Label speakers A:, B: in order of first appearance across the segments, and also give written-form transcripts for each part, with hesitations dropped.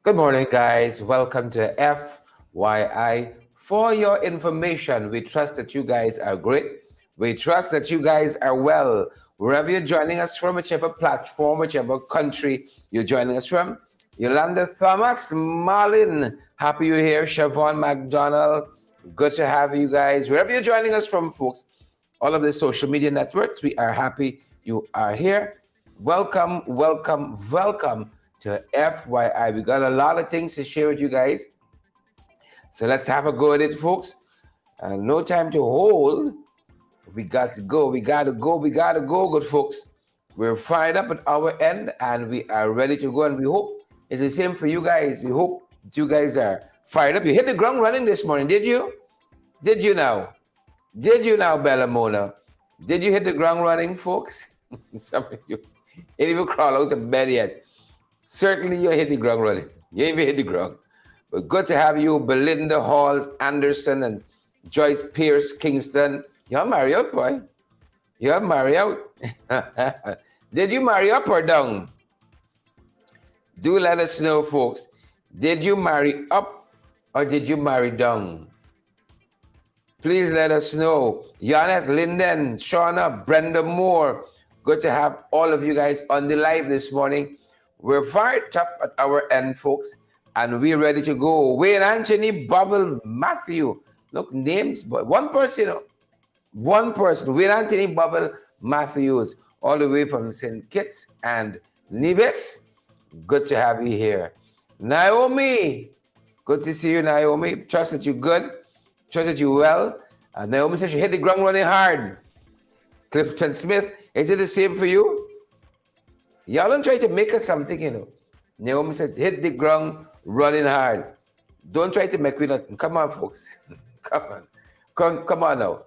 A: Good morning, guys. Welcome to FYI. For your information, we trust that you guys are great. We trust that you guys are well. Wherever you're joining us from, whichever platform, whichever country you're joining us from. Yolanda Thomas, Marlin, happy you're here. Siobhan McDonald, good to have you guys. Wherever you're joining us from, folks, all of the social media networks, we are happy you are here. Welcome, welcome, welcome to FYI. We got a lot of things to share with you guys. So let's have a go at it, folks. No time to hold. We got to go. We got to go. We got to go, good folks. We're fired up at our end and we are ready to go. And we hope it's the same for you guys. We hope you guys are fired up. You hit the ground running this morning, did you? Did you now? Did you now, Bella Mona? Did you hit the ground running, folks? Some of you ain't even crawl out of bed yet. Certainly you hit the ground running. You ain't even hit the ground. But good to have you, Belinda Halls, Anderson, and Joyce Pierce, Kingston. You're married out, boy. You're married out. Did you marry up or down? Do let us know, folks. Did you marry up or did you marry down? Please let us know. Janet Linden, Shauna, Brenda Moore. Good to have all of you guys on the live this morning. We're fired up at our end, folks, and we're ready to go. Wayne Anthony, Bubble, Matthew. Look, names, but one person, you know. One person. Wayne Anthony, Bubble, Matthews, all the way from St. Kitts and Nevis. Good to have you here. Naomi, good to see you, Naomi. Trust that you're good. Trust that you're well. Naomi says she hit the ground running hard. Clifton Smith, is it the same for you? Y'all don't try to make us something, you know. Naomi said, hit the ground running hard. Don't try to make me nothing. Come on, folks. Come on. Come on now.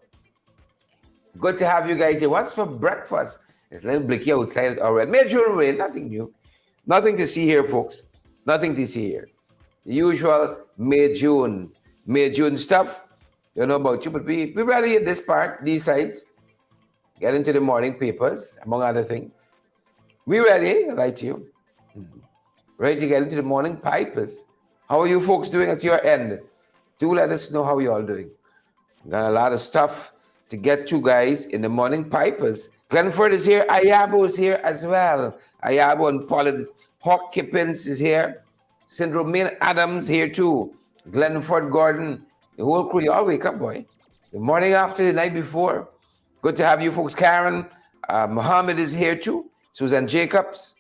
A: Good to have you guys here. What's for breakfast? It's a little blicky outside already. Major rain, nothing new. Nothing to see here, folks. Nothing to see here. The usual May, June stuff. Don't know about you, but we're ready at this part, these sides. Get into the morning papers, among other things. We ready, right to you. Ready to get into the morning papers. How are you folks doing at your end? Do let us know how you all doing. Got a lot of stuff to get to, guys, in the morning papers. Glenford is here. Ayabo is here as well. Ayabo and Paula Hawk Kippins is here. Syndrome Adams here too. Glenford Gordon. The whole crew, you all wake up, boy. The morning after, the night before. Good to have you folks. Karen, Mohammed is here too. Susan Jacobs.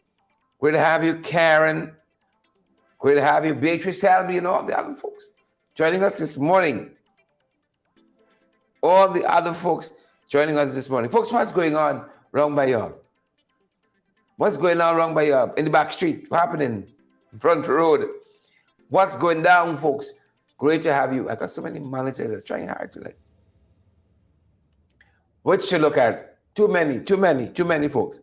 A: Great to have you, Karen. Great to have you, Beatrice Selby, and all the other folks joining us this morning. All the other folks joining us this morning. Folks, what's going on wrong by y'all? What's going on wrong by y'all? In the back street, what's happening? In front of the road. What's going down, folks? Great to have you. I got so many monitors that are trying hard today. What to look at? Too many folks.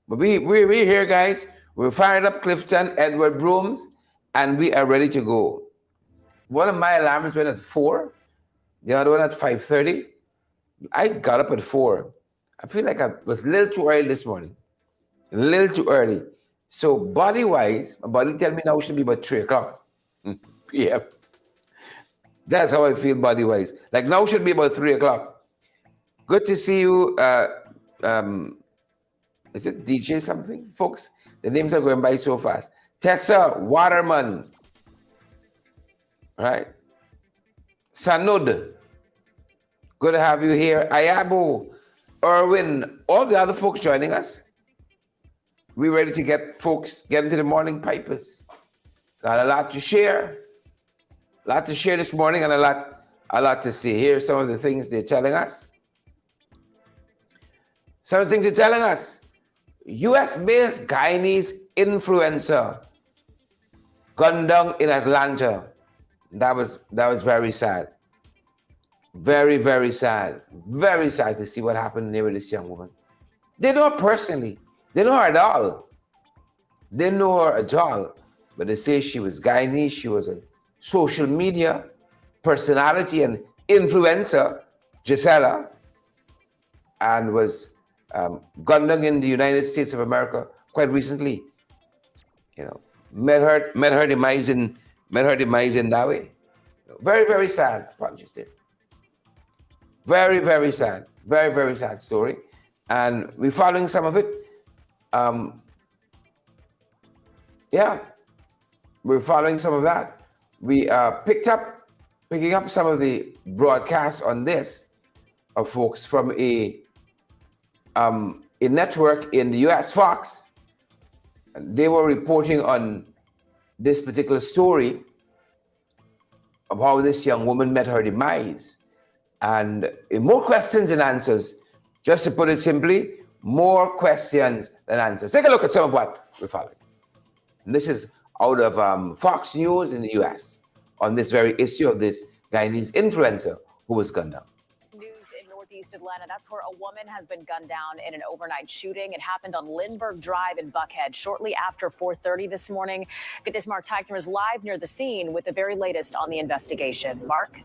A: But we're here, guys. We're fired up Clifton, Edward Brooms, and we are ready to go. One of my alarms went at 4. The other one at 5:30. I got up at 4. I feel like I was a little too early this morning. A little too early. So body-wise, my body tell me now it should be about 3 o'clock p.m. That's how I feel body-wise. Like now should be about 3 o'clock. Good to see you. Is it DJ something? Folks, the names are going by so fast. Tessa Waterman. Right? Sanud. Good to have you here. Ayabo, Erwin, all the other folks joining us. We're ready to get into the morning papers. Got a lot to share. A lot to share this morning and a lot to see. Here are some of the things they're telling us. Some of the things they're telling us. US-based Guyanese influencer gunned down in Atlanta. That was very sad. Very, very sad. Very sad to see what happened there with this young woman. They know her personally. They know her at all. They know her at all. But they say she was Guyanese. She was a social media personality and influencer, Gisela, and was gunned down in the United States of America quite recently. You know, met her demise in that way. Very, very sad. Apologies, Dave. Very, very sad. Very, very sad story. And we're following some of it. Yeah, we're following some of that. We picking up some of the broadcasts on this of folks from a network in the US, Fox. They were reporting on this particular story of how this young woman met her demise. And more questions than answers. Just to put it simply, more questions than answers. Take a look at some of what we're following. And this is out of Fox News in the US on this very issue of this Guyanese influencer who was gunned down.
B: Northeast Atlanta. That's where a woman has been gunned down in an overnight shooting. It happened on Lindbergh Drive in Buckhead shortly after 4:30 this morning. Good day's Mark Teichner is live near the scene with the very latest on the investigation. Mark?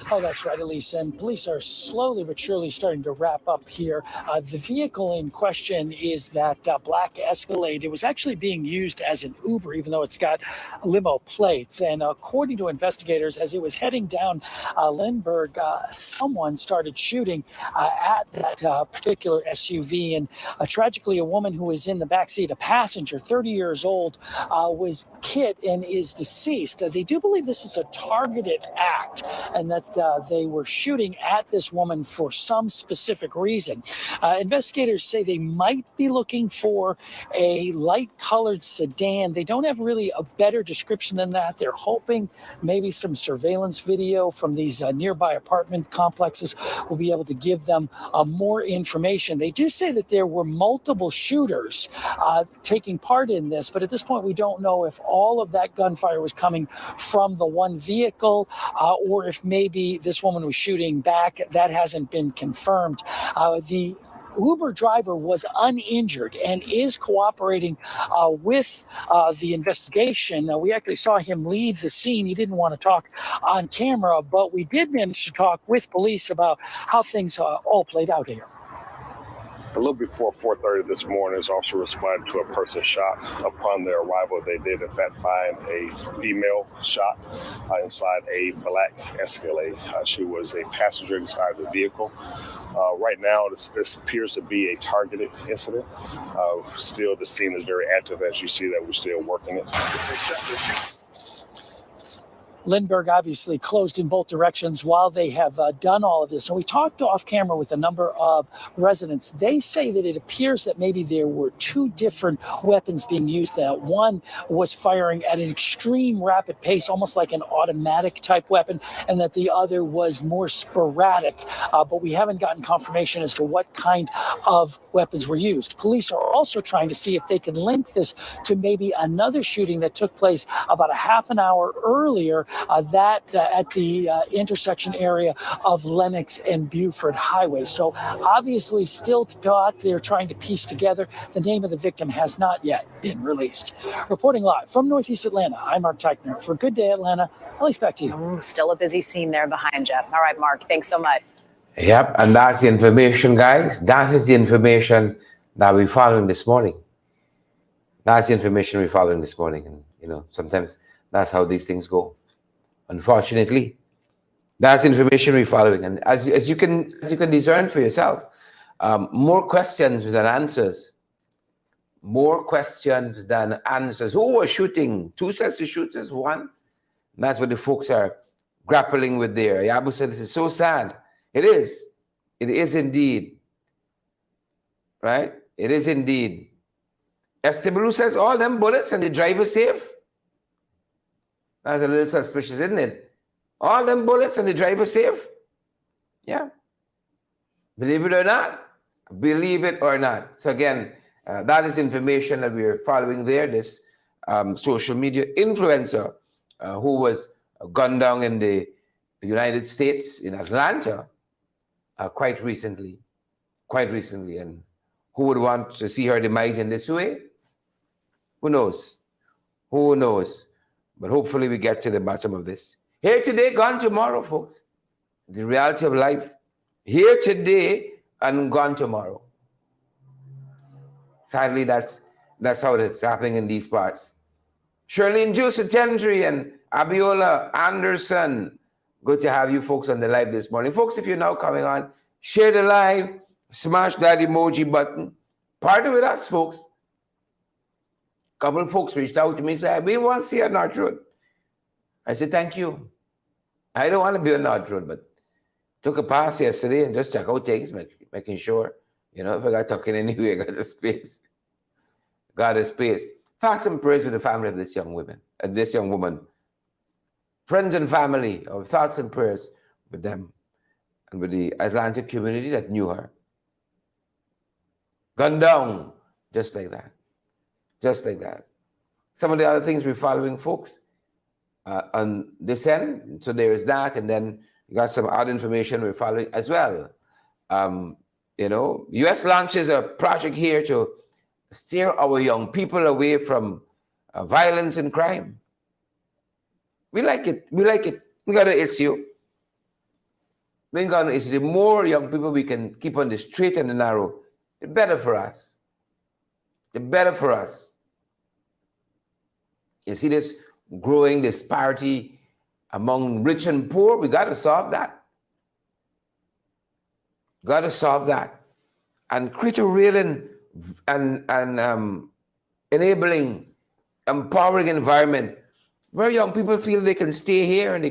C: Oh, that's right, Elise. And police are slowly but surely starting to wrap up here. The vehicle in question is that black Escalade. It was actually being used as an Uber, even though it's got limo plates. And according to investigators, as it was heading down Lindbergh, someone started shooting at that particular SUV. And tragically, a woman who was in the backseat, a passenger, 30 years old, was hit and is deceased. They do believe this is a targeted act and that they were shooting at this woman for some specific reason. Investigators say they might be looking for a light-colored sedan. They don't have really a better description than that. They're hoping maybe some surveillance video from these nearby apartment complexes will be able to give them more information. They do say that there were multiple shooters taking part in this, but at this point we don't know if all of that gunfire was coming from the one vehicle or if maybe this woman was shooting back. That hasn't been confirmed. The Uber driver was uninjured and is cooperating with the investigation. We actually saw him leave the scene. He didn't want to talk on camera, but we did manage to talk with police about how things all played out here.
D: A little before 4:30 this morning, his officer responded to a person shot. Upon their arrival, they did in fact find a female shot inside a black Escalade. She was a passenger inside the vehicle. Right now, this appears to be a targeted incident. Still, the scene is very active. As you see that we're still working it.
C: Lindbergh obviously closed in both directions while they have done all of this. And we talked off camera with a number of residents. They say that it appears that maybe there were two different weapons being used. That one was firing at an extreme rapid pace, almost like an automatic type weapon, and that the other was more sporadic. But we haven't gotten confirmation as to what kind of weapons were used. Police are also trying to see if they can link this to maybe another shooting that took place about a half an hour earlier, at the intersection area of Lenox and Buford Highway. So obviously still they're trying to piece together. The name of the victim has not yet been released. Reporting live from Northeast Atlanta, I'm Mark Teichner. For Good Day Atlanta, at least back to you.
B: Still a busy scene there behind you. All right, Mark, thanks so much.
A: Yep, and that's the information, guys. That is the information that we're following this morning. That's the information we're following this morning. And, sometimes that's how these things go. Unfortunately, that's information we're following. And as you can discern for yourself, more questions than answers. More questions than answers. Who was shooting? Two sets of shooters, one? And that's what the folks are grappling with there. Yabu said, this is so sad. It is. It is indeed. Right? It is indeed. Estebalu says, all them bullets and the driver safe. That's a little suspicious, isn't it? All them bullets and the driver safe? Yeah. Believe it or not. Believe it or not. So again, that is information that we're following there. This social media influencer who was gunned down in the United States, in Atlanta, quite recently. And who would want to see her demise in this way? Who knows? Who knows? But hopefully we get to the bottom of this. Here today, gone tomorrow, folks. The reality of life. Here today and gone tomorrow. Sadly, that's That's how it's happening in these parts. Shirley and Juice Gentry and Abiola Anderson. Good to have you folks on the live this morning. Folks, if you're now coming on, share the live, smash that emoji button. Partner with us, folks. A couple of folks reached out to me and said, we want to see a North Road. I said, thank you. I don't want to be on North Road, but took a pass yesterday and just check out things, making sure, if I got talking anywhere, I got the space. Got a space. Thoughts and prayers with the family of this young woman. Friends and family, or thoughts and prayers with them and with the Atlantic community that knew her. Gunned down, just like that. Just like that. Some of the other things we're following, folks, on this end. So there is that, and then you got some other information we're following as well. U.S. launches a project here to steer our young people away from violence and crime. We like it. We got an issue. We got an issue. The more young people we can keep on the straight and the narrow, the better for us. The better for us. You see this growing disparity among rich and poor? We got to solve that. Got to solve that. And create a real and enabling, empowering environment where young people feel they can stay here and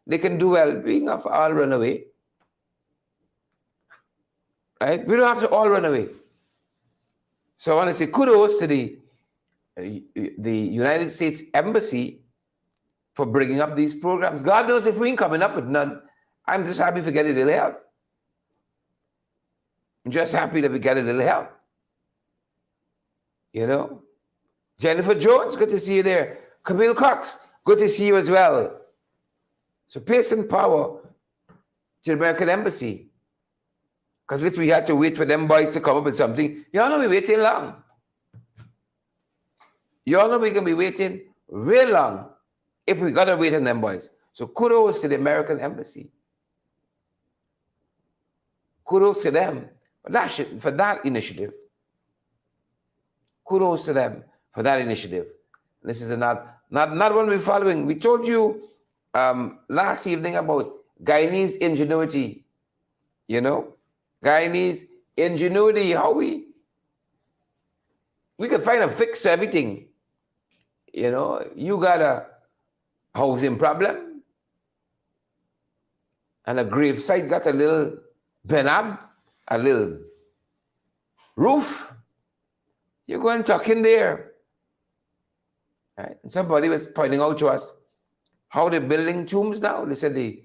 A: they can do well. Being of all run away. Right? We don't have to all run away. So I want to say kudos to the United States Embassy for bringing up these programs. God knows if we ain't coming up with none, I'm just happy to get a little help. I'm just happy that we get a little help. Jennifer Jones, good to see you there. Camille Cox, good to see you as well. So pay some power to the American Embassy. Because if we had to wait for them boys to come up with something, y'all know we're waiting long. Y'all know we're going to be waiting real long if we got to wait on them boys. So kudos to the American Embassy. Kudos to them for that initiative. Kudos to them for that initiative. This is not one we're following. We told you last evening about Guyanese ingenuity. Guyanese ingenuity, how we could find a fix to everything. You got a housing problem and a grave site got a little benab, a little roof. You go and tuck in there. Right? And somebody was pointing out to us how they're building tombs now. They said the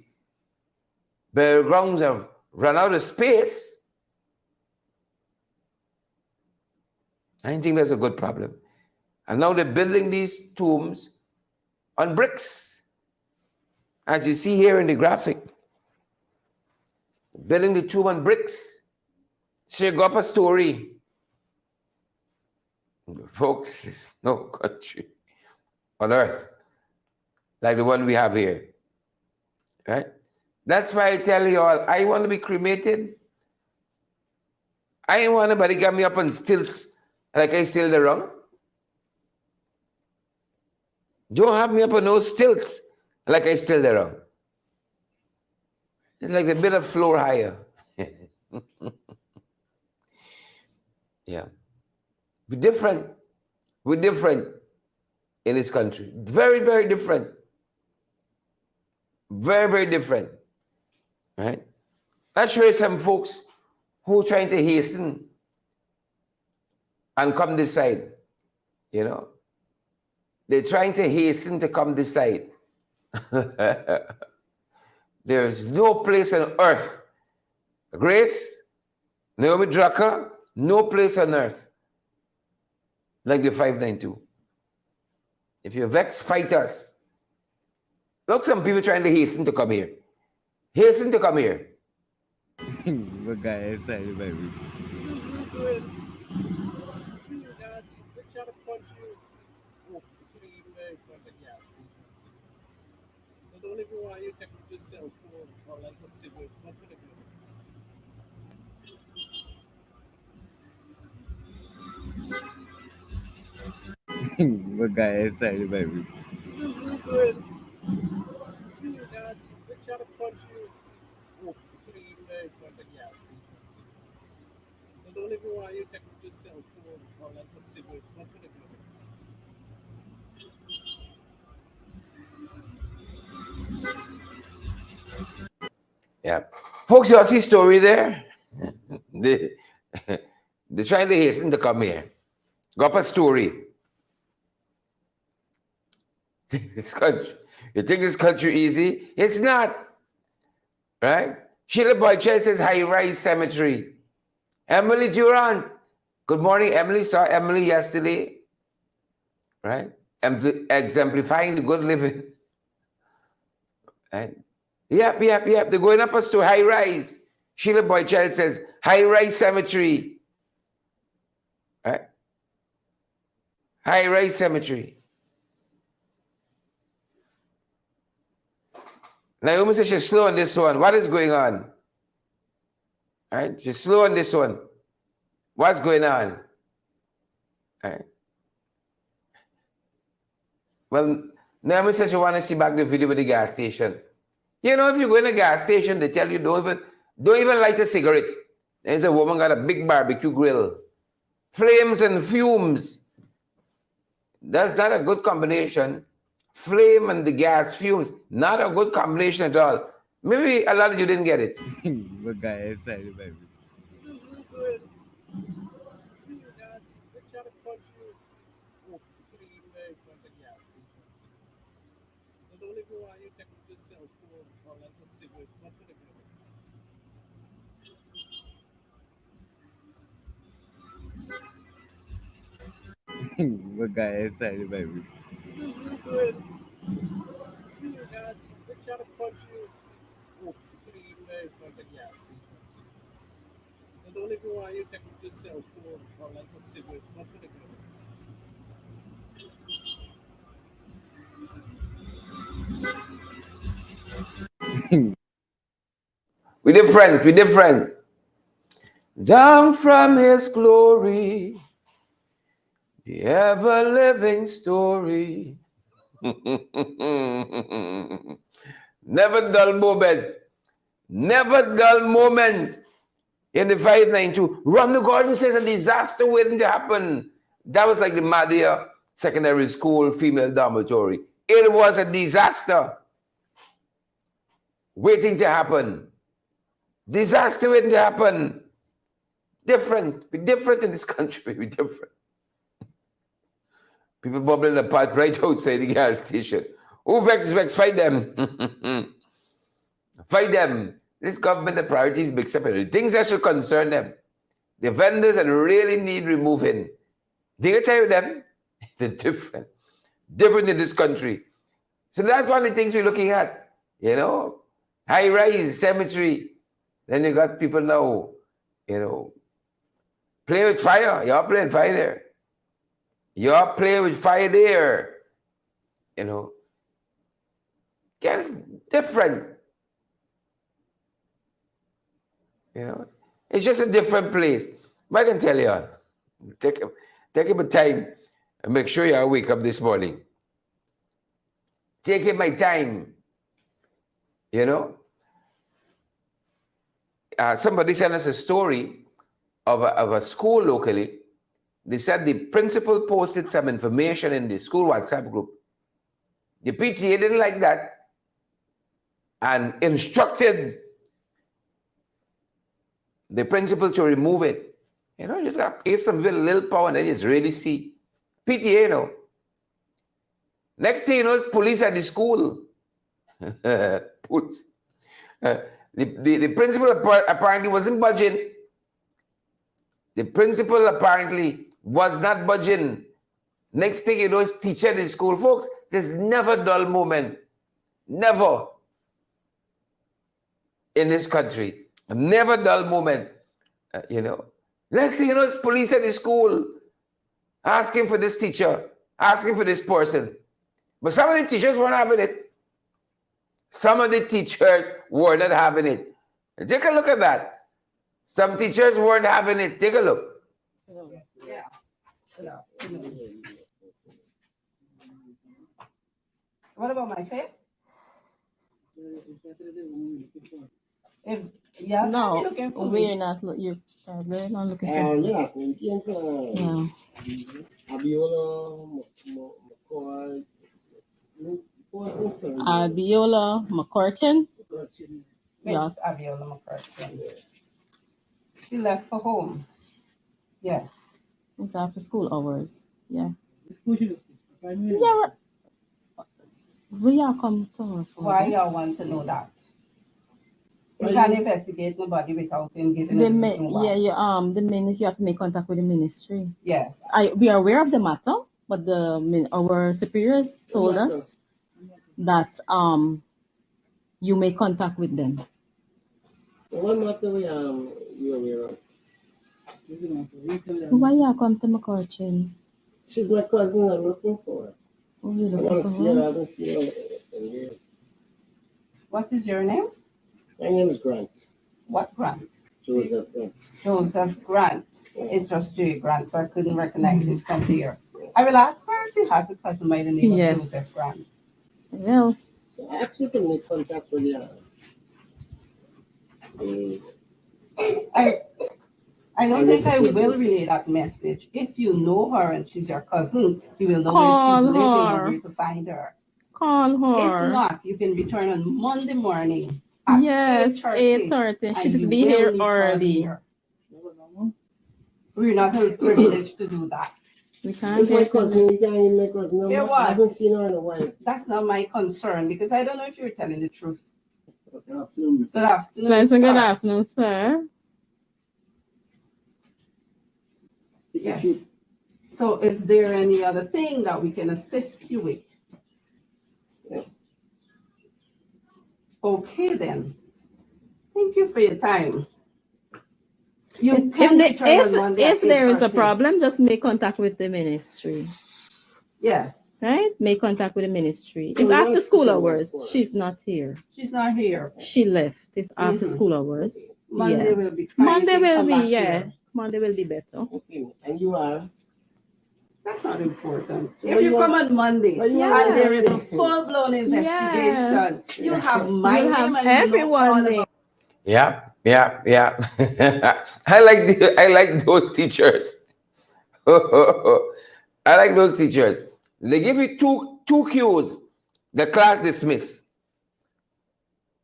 A: burial grounds have run out of space. I think that's a good problem. And now they're building these tombs on bricks. As you see here in the graphic. Building the tomb on bricks. So you go up a story. Folks, there's no country on earth like the one we have here. Right? That's why I tell you all, I want to be cremated. I ain't want nobody get me up on stilts like I sailed around. Don't have me up on those stilts like I sailed around. It's like a bit of floor higher. Yeah. We're different. We're different in this country. Very, very different. Very, very different. Right? Let's show you some folks who are trying to hasten and come this side. They're trying to hasten to come this side. There's no place on earth. Grace, Naomi Drucker, no place on earth like the 592. If you're vexed, fight us. Look, some people trying to hasten to come here. Hasten to come here.
E: What guy is saying, baby?
F: Don't even want you to take yourself or like a civil.
E: What guy is excited, baby?
F: You good. You got. They try to punch you. Oh, putting you there in front of the gas station. They don't even want you to take your cell phone or like a cigarette. What should they do?
A: Yeah. Folks, you see story there? they, they're trying to hasten to come here. Got a story. This country. You think this country easy? It's not. Right? Sheila Boyche says high-rise cemetery. Emily Durant. Good morning, Emily. Saw Emily yesterday. Right? Exemplifying the good living. Right? Yep. They're going up us to high-rise. Sheila Boychild says high-rise cemetery. Right? High-rise cemetery. Naomi says she's slow on this one. What is going on? Right? She's slow on this one. What's going on? Right? Well, Naomi says she want to see back the video with the gas station. You know, if you go in a gas station, they tell you don't even light a cigarette. There's a woman got a big barbecue grill. Flames and fumes. That's not a good combination. Flame and the gas fumes, not a good combination at all. Maybe a lot of you didn't get it.
E: What guy is excited, baby?
F: You good. You got. They try to punch you. Oh, putting you there in front of the gas station. They don't even want you to take your cell phone or like a cigarette. What should they do?
E: What guy is excited, baby?
F: You good. You got. They try to punch you. Oh, putting you there in front of the gas station. They don't even want you to take your cell phone or like a cigarette. What should they do?
A: We different. Down from his glory, the ever-living story. Never dull moment. Never dull moment. In the 592, Romney Gordon says a disaster waiting to happen. That was like the Madea Secondary School female dormitory. It was a disaster waiting to happen. Disaster waiting to happen. Different. We're different in this country. We're different. People bubbling apart right outside the gas station. Who vex? Fight them. Fight them. This government, the priorities big separate. Things that should concern them. The vendors that really need removing. Did I tell you them? They're different. Different in this country. So that's one of the things we're looking at. You know, high-rise cemetery. Then you got people now, you know, play with fire. You're playing fire there. You're playing with fire there. You know, it's different. You know, it's just a different place. But I can tell you, take a bit of time and make sure you wake up this morning. Taking my time. You know, somebody sent us a story of a school locally. They said the principal posted some information in the school WhatsApp group. The PTA didn't like that and instructed the principal to remove it. You know, just got give some little power and then just really see. PTA, you know. Next thing you know, it's police at the school. The principal apparently wasn't budging. The principal apparently was not budging. Next thing you know, it's teacher in the school. Folks, there's never a dull moment. Never. In this country. Never a dull moment. You know. Next thing you know, it's police at the school. Asking for this teacher. Asking for this person. But some of the teachers weren't having it. Some of the teachers were not having it. Take a look at that. Some teachers weren't having it. Take a look.
G: What about my face? If yeah,
H: No,
G: looking for
H: we're
G: me.
H: not. You're not looking for.
I: Yeah,
H: Yeah. Abiola McCurtain. Yeah.
G: Miss Abiola McCarthy. She left for home. Yes.
H: It's after school hours. Yeah.
F: Yeah.
H: Yeah. We are come to.
G: Why y'all want to know that? You can't investigate nobody without him giving a reason why.
H: The ministry, you have to make contact with the ministry.
G: Yes.
H: We are aware of the matter, but our superiors told us that you make contact with them.
I: What matter you aware of?
H: Why you come to McCurtain?
I: She's my cousin I'm looking for.
H: Oh, you
I: I
H: looking
I: want
H: for
I: to see her. I
H: her?
I: haven't seen her in years.
G: What is your name?
I: My name is Grant.
G: What Grant?
I: Joseph Grant.
G: Joseph Grant. It's just J Grant, so I couldn't recognize it from here. I will ask her if she has a cousin by the name of
H: Yes.
G: Joseph Grant.
H: Well,
I: I actually can make contact with you.
G: I don't think I will relay that message. If you know her and she's your cousin, you will know where
H: Call
G: she's living
H: her.
G: and where to find her.
H: call
G: If
H: her.
G: not, you can return on Monday morning at
H: Yes,
G: 8:30.
H: 8:30.
G: and
H: She's
G: you
H: be
G: will
H: here
G: meet her
H: early.
G: here. We're not privileged to do that.
H: We can't
I: It's my
H: get
I: cousin. You can't even make us know.
G: Yeah,
I: I
G: what?
I: haven't seen her in a while.
G: That's not my concern because I don't know if you're telling the truth.
I: Good afternoon.
G: Good afternoon,
H: Pleasant good
G: sir.
H: afternoon, sir.
G: Yes. So is there any other thing that we can assist you with?
I: Yeah.
G: Okay then. Thank you for your time. You
H: If,
G: can return on Monday at
H: if there is a
G: 8:30.
H: problem, just make contact with the ministry.
G: Yes.
H: Right? Make contact with the ministry. It's
I: So
H: after
I: what's
H: school
I: the
H: hours.
I: for?
H: She's not here.
G: She's not here.
H: She left. It's after
G: Mhm.
H: school hours.
G: Monday
H: Yeah.
G: will be fine.
H: Monday
G: You can
H: will
G: come
H: be,
G: back
H: yeah.
G: here.
H: Monday will be better.
I: Okay. And you are?
G: That's not important.
I: So
G: If
I: what
G: you
I: you
G: come
I: want-
G: on Monday
I: what you
H: want
G: and there is a
I: to say?
G: full-blown investigation,
H: Yes.
G: you have my
H: You'll
G: name
H: have
G: and you know
H: everyone
G: all
H: name.
G: about
A: Yeah. I like those teachers. I like those teachers. They give you two cues. The class dismissed.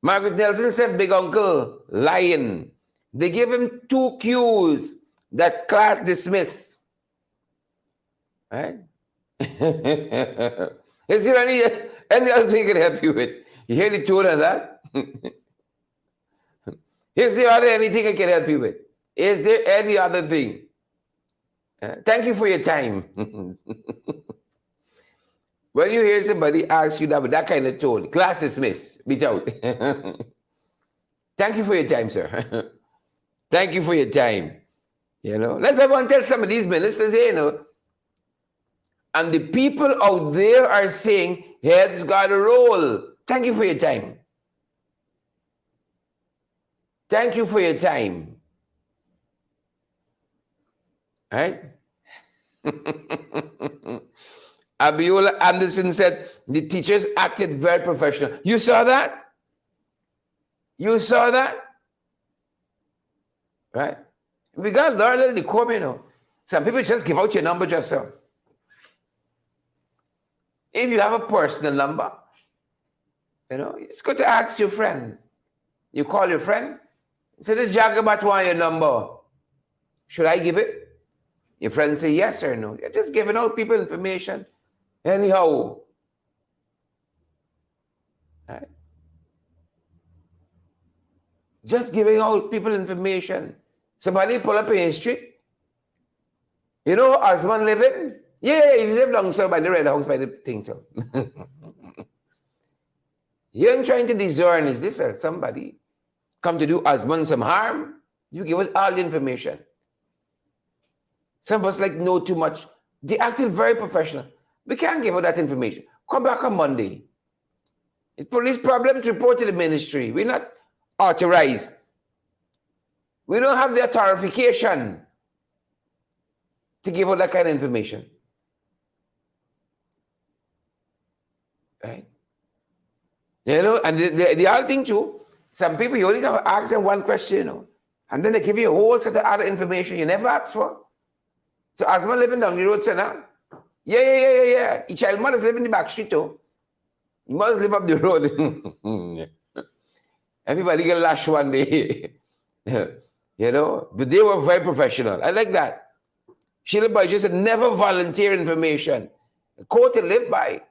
A: Margaret Nelson said, "Big uncle lying." They give him two cues. That class dismissed. Right? Is there any other thing I can help you with? You hear the tone of that? Is there anything I can help you with? Is there any other thing? Thank you for your time. When you hear somebody ask you that with that kind of tone, class dismissed, beat out. Thank you for your time, sir. Thank you for your time. You know, let's everyone tell some of these ministers here, you know. And the people out there are saying, heads got a roll. Thank you for your time. Thank you for your time. Right? Abiola Anderson said, the teachers acted very professional. You saw that? You saw that? Right? We got to learn a little decorum, you know. Some people just give out your number just so. If you have a personal number, you know, it's good to ask your friend. You call your friend, say, this Jagabat want your number. Should I give it? Your friend say yes or no. You're just giving out people information. Anyhow. Right? Just giving out people information. Somebody pull up in your street. You know husband living? Yeah, he live long so by the red house by the thing so. You ain't trying to discern, is this somebody come to do husband some harm? You give us all the information. Some of us like know too much. They acted very professional. We can't give out that information. Come back on Monday. If police problems, report to the ministry. We're not authorized. We don't have the authorification to give out that kind of information. Right? You know, and the other thing too, some people you only have to ask them one question, you know, and then they give you a whole set of other information you never asked for. So as one living down the road, say, nah, yeah. Each child mother's living in the back street too. You must live up the road. Everybody get lashed one day. You know, but they were very professional. I like that. Sheila Boy just said, never volunteer information. Quote to live by.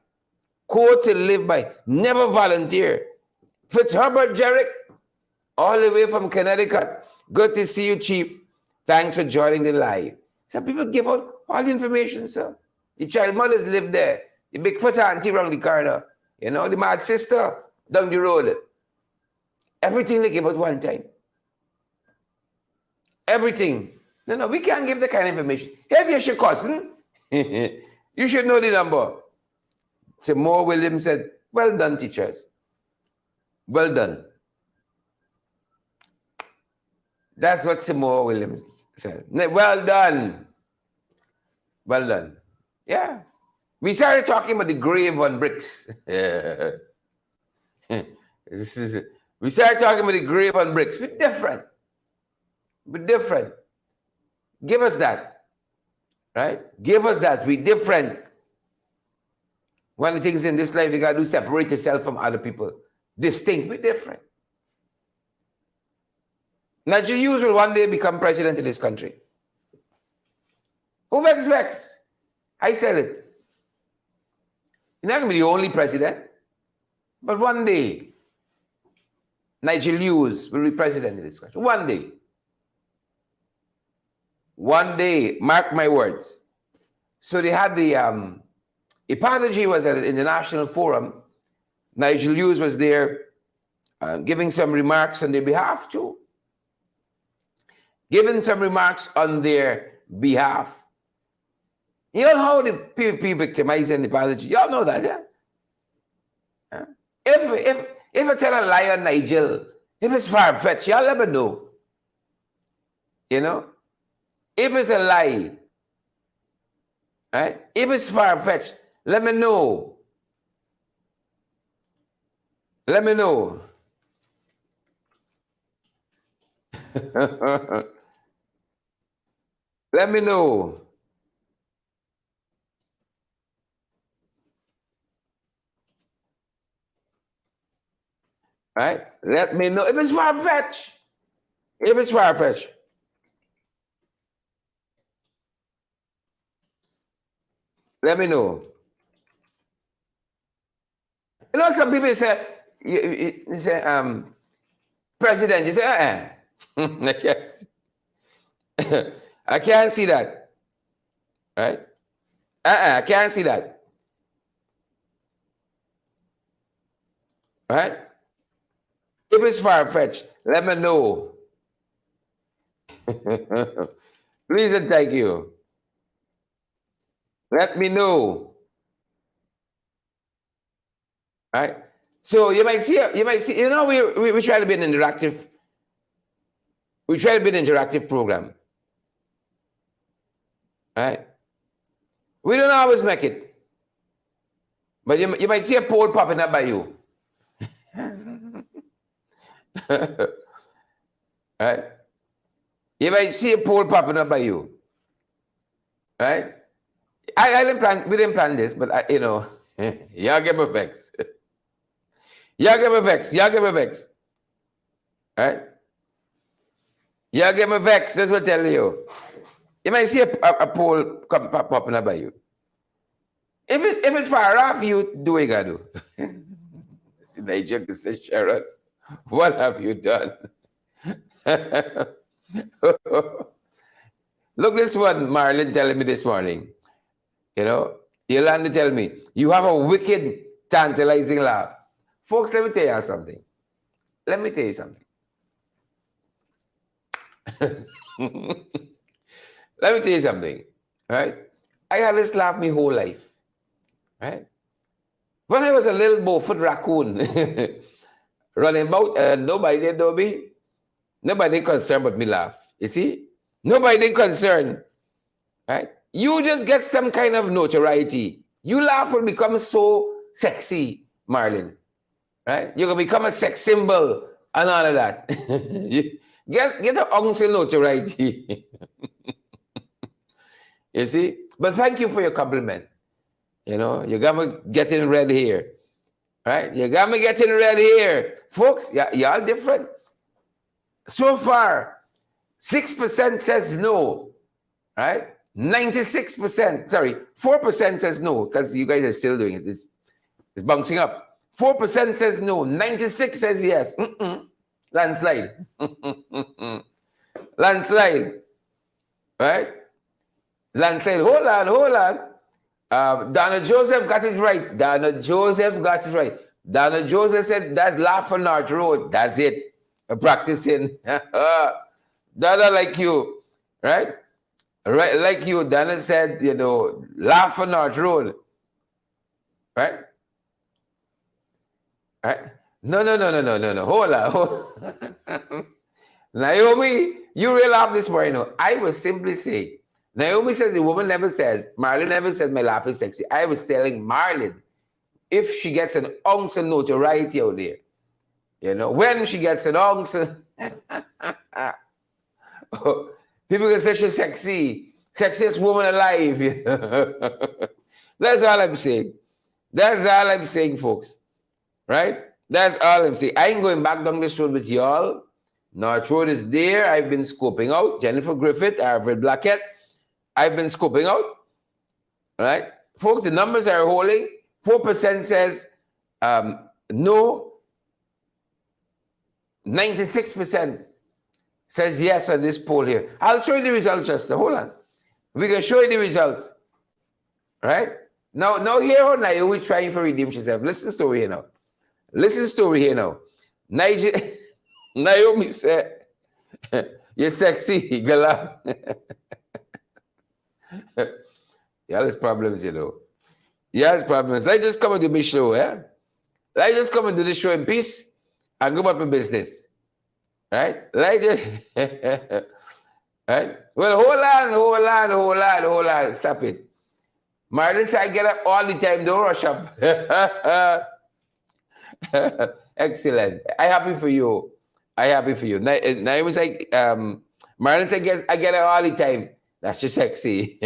A: Quote to live by. Never volunteer. Fitzherbert Jarrett, all the way from Connecticut. Good to see you, Chief. Thanks for joining the live. Some people give out all the information, sir. The child mothers live there. The Bigfoot auntie around the corner. You know, the mad sister down the road. Everything they give out one time. Everything. No, we can't give the kind of information. If you're your cousin, you should know the number. Timor Williams said, well done, teachers. Well done. That's what Timor Williams said. Well done. Well done. Yeah. We started talking about the grave on bricks. We started talking about the grave on bricks. We're different. We're different. Give us that. Right? Give us that. We're different. One of the things in this life you got to do is separate yourself from other people. Distinct. We're different. Nigel Hughes will one day become president of this country. Who vex? I said it. You're not going to be the only president. But one day, Nigel Hughes will be president of this country. One day. One day, mark my words. So they had the Ipadaji was at an international forum. Nigel Hughes was there giving some remarks on their behalf too. Giving some remarks on their behalf. You know how the PvP victimizing the Ipadaji? Y'all know that, yeah? If I tell a lie on Nigel, if it's far-fetched, y'all never know. You know? If it's a lie, right? If it's far-fetched, let me know. Let me know. Let me know. Right? Let me know if it's far-fetched. If it's far-fetched. Let me know. You know, some people say, you say, President, you say, I can't see. I can't see that. Right? I can't see that. Right? If it's far-fetched, let me know. Please and thank you. Let me know. Right? So you might see, you know, we try to be an interactive, program. Right? We don't always make it. But you might see a poll popping up by you. Right? You might see a poll popping up by you. Right? I didn't plan, we didn't plan this, but you know, y'all get me vexed. Y'all get me vexed. Right? Y'all get me vexed, that's what I tell you. You might see a poll popping up by you. If it's far off, you do what you gotta do. See, Nigeria says, Sharon, what have you done? Look, this one, Marlon telling me this morning. You know, Yolanda tell me, you have a wicked, tantalizing laugh. Folks, let me tell you something. Let me tell you something. Let me tell you something, right? I had this laugh my whole life, right? When I was a little bowfoot raccoon running about, nobody did know me. Nobody concerned but me laugh. You see? Nobody concerned, right? You just get some kind of notoriety. You laugh will become so sexy, Marlon. right? You can become a sex symbol and all of that. get an ounce of notoriety. You see? But thank you for your compliment. You know, you got me getting red here. Right? You got me getting red here. Folks, y'all different. So far, 6% says no. Right? 96%, sorry, 4% says no, because you guys are still doing it. It's bouncing up. 4% says no, 96 says yes. Landslide. Landslide. Right? Landslide. Hold on. Donna Joseph got it right. Donna Joseph got it right. Donna Joseph said, that's Laughing North Road. That's it. Practicing. Donna like you. Right? Right, like you, Donna said, you know, Laughing North Road. Right? Right? No. Hold on. Naomi, you real laugh this morning. No? I was simply saying, Naomi said the woman never said, Marlon never said my laugh is sexy. I was telling Marlon, if she gets an ounce of notoriety out there, you know, when she gets an ounce of... People can say she's sexy. Sexiest woman alive. That's all I'm saying. That's all I'm saying, folks. Right? That's all I'm saying. I ain't going back down this road with y'all. North Road is there. I've been scoping out. Jennifer Griffith, Arvid Blackett. I've been scoping out. Right? Folks, the numbers are holding. 4% says no. 96% says yes on this poll here. I'll show you the results, Chester. Hold on. We can show you the results. Right? Now here how Naomi trying for redeem herself. Listen to story here now. Listen to story here now. Naomi said, you're sexy, girl. Y'all has problems, you know. Y'all has problems. Let's just come and do my show, eh? Let's just come and do this show in peace and go about my business. Right? Like this. Right? Well, hold on. Stop it. Martin said I get up all the time, don't rush up. Excellent. I happy for you. Now was like Martin said I get up all the time. That's just sexy.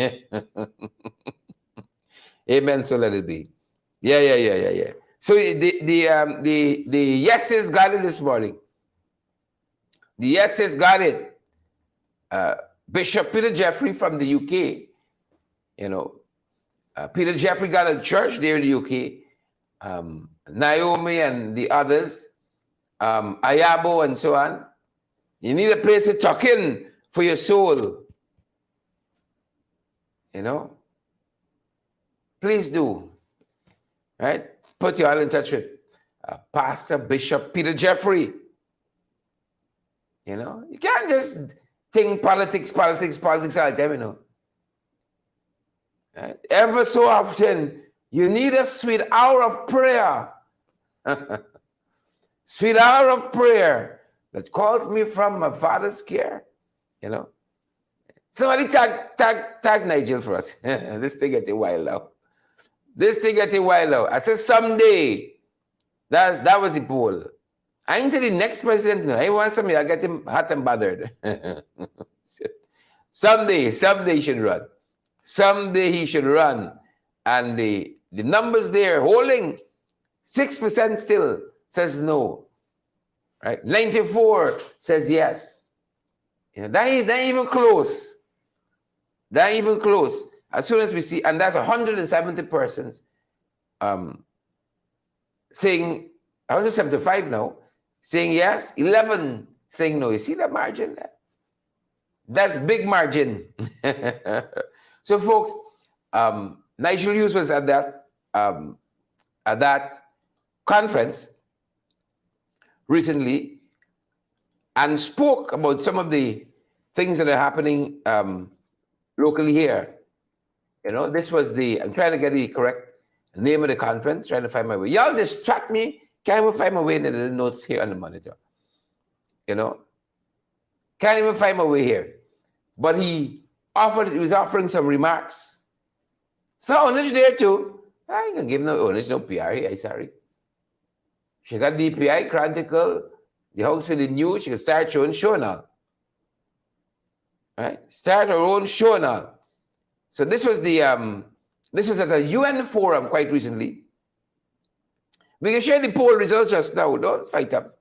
A: Amen. So let it be. Yeah. So the yeses got it this morning. The yeses got it. Bishop Peter Jeffrey from the UK, you know, Peter Jeffrey got a church there in the UK. Naomi and the others, Ayabo and so on. You need a place to tuck in for your soul. You know, please do. Right? Put you all in touch with Pastor Bishop Peter Jeffrey. You know, you can't just think politics all the time, you know. Right? Ever so often, you need a sweet hour of prayer. Sweet hour of prayer that calls me from my Father's care. You know. Somebody tag Nigel for us. This thing getting wild now. I said someday. That was the poll. I ain't say the next president. No, I want somebody. I get him hot and bothered. Someday he should run. Someday he should run. And the numbers there holding 6% still says no. Right? 94 says yes. You know, that ain't even close. That ain't even close. As soon as we see, and that's 170 persons saying 175 now, saying yes, 11 saying no. You see that margin there? That's big margin. So, folks, Nigel Hughes was at that conference recently and spoke about some of the things that are happening locally here. You know, this was I'm trying to get the correct name of the conference, trying to find my way. Y'all distract me. Can't even find my way in the little notes here on the monitor. You know, can't even find my way here. But he was offering some remarks. So Onish there too. I ain't gonna give no Onish no PR. I'm sorry. She got DPI, Chronicle, the House for the News. She can start her own show now. Right? Start her own show now. So this was this was at a UN forum quite recently. We can share the poll results just now. Don't fight up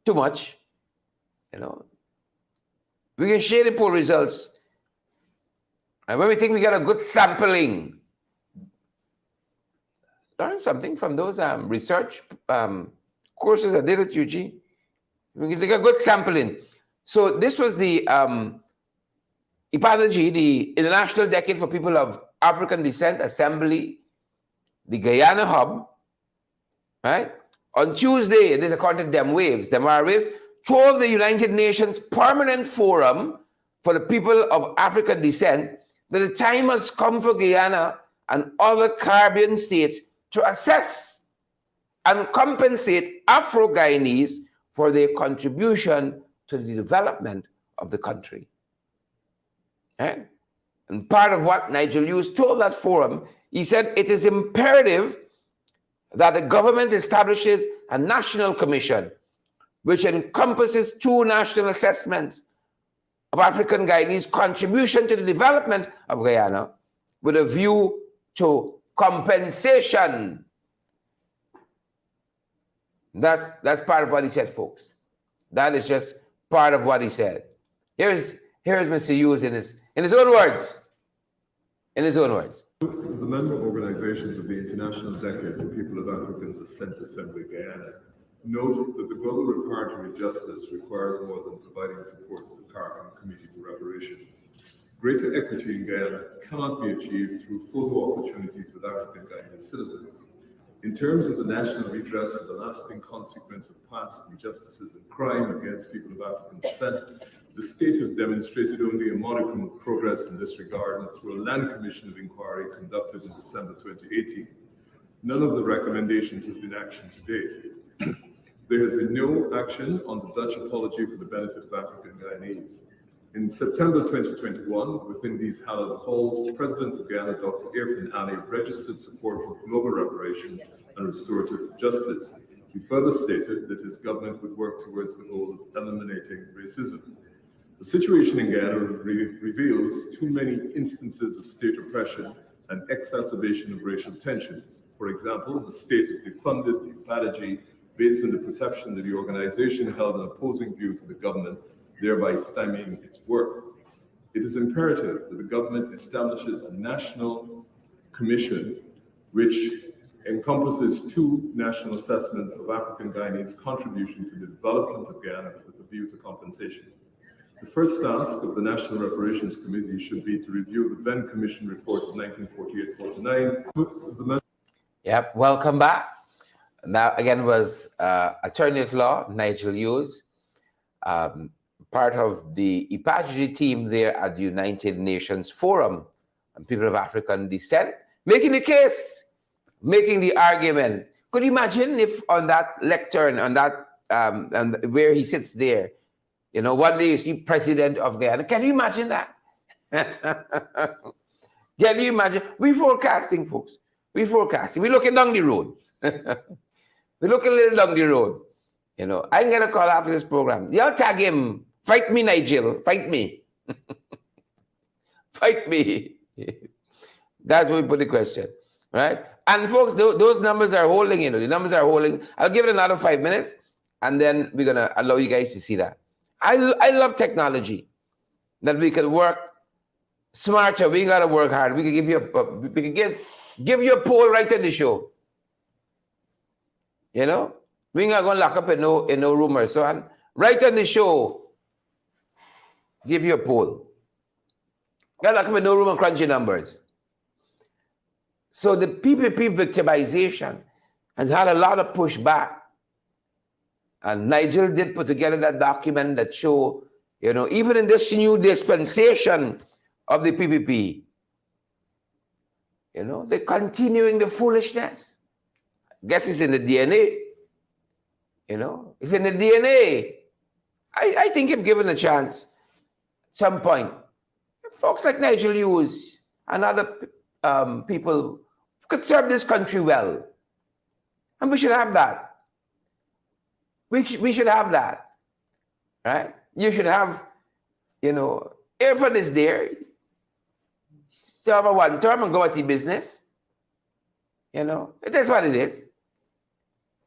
A: too much. You know. We can share the poll results. And when we think we got a good sampling, learn something from those research courses I did at UG. We can take a good sampling. So this was the IPADG, the International Decade for People of African Descent Assembly, the Guyana Hub, right? On Tuesday, this according to Dem Waves, 12 the United Nations Permanent Forum for the People of African Descent, that the time has come for Guyana and other Caribbean states to assess and compensate Afro-Guyanese for their contribution to the development of the country. Right? And part of what Nigel Hughes told that forum, he said it is imperative that the government establishes a national commission which encompasses 2 national assessments of African Guyanese contribution to the development of Guyana with a view to compensation. That's part of what he said, folks. That is just part of what he said. Here's Mr. Hughes in his own words. In his own words.
J: The member organizations of the International Decade for People of African Descent Assembly Guyana note that the global reparatory justice requires more than providing support to the Caribbean Committee for Reparations. Greater equity in Guyana cannot be achieved through photo opportunities with African Guyanese citizens. In terms of the national redress for the lasting consequence of past injustices and crime against people of African descent, the state has demonstrated only a modicum of progress in this regard through a land commission of inquiry conducted in December 2018. None of the recommendations has been actioned to date. There has been no action on the Dutch apology for the benefit of African Guyanese. In September 2021, within these hallowed halls, President of Guyana, Dr. Irfan Ali, registered support for global reparations and restorative justice. He further stated that his government would work towards the goal of eliminating racism. The situation in Guyana reveals too many instances of state oppression and exacerbation of racial tensions. For example, the state has defunded the IPADG based on the perception that the organization held an opposing view to the government, thereby stymieing its work. It is imperative that the government establishes a national commission which encompasses 2 national assessments of African Guyanese contribution to the development of Guyana with a view to compensation. The first task of the National Reparations Committee should be to review the Venn Commission report of 1948-49.
A: Yep, welcome back. That again was Attorney at Law Nigel Hughes, part of the IPADG team there at the United Nations Forum on People of African Descent, making the case, making the argument. Could you imagine if on that lectern, on that and where he sits there, you know, one day you see President of Guyana. Can you imagine that? Can you imagine? We're forecasting, folks. We're forecasting. We're looking down the road. We're looking a little down the road. You know, I'm going to call after this program. Y'all tag him. Fight me, Nigel. Fight me. Fight me. That's where we put the question. Right? And folks, those numbers are holding, you know. The numbers are holding. I'll give it another 5 minutes, and then we're going to allow you guys to see that. I love technology, that we can work smarter. We got to work hard. We can give you a poll right in the show. You know, we ain't going to lock up in no room or so on. Right on the show, give you a poll. Got to lock up in no room and crunch your numbers. So the PPP victimization has had a lot of pushback. And Nigel did put together that document that show, you know, even in this new dispensation of the PPP, you know, they're continuing the foolishness. Guess it's in the DNA. You know, it's in the DNA. I think if given a chance, at some point, folks like Nigel Hughes and other people could serve this country well. And we should have that. We should have that, right? You should have, Irfan is there. Serve a one term and go at the business. It is what it is,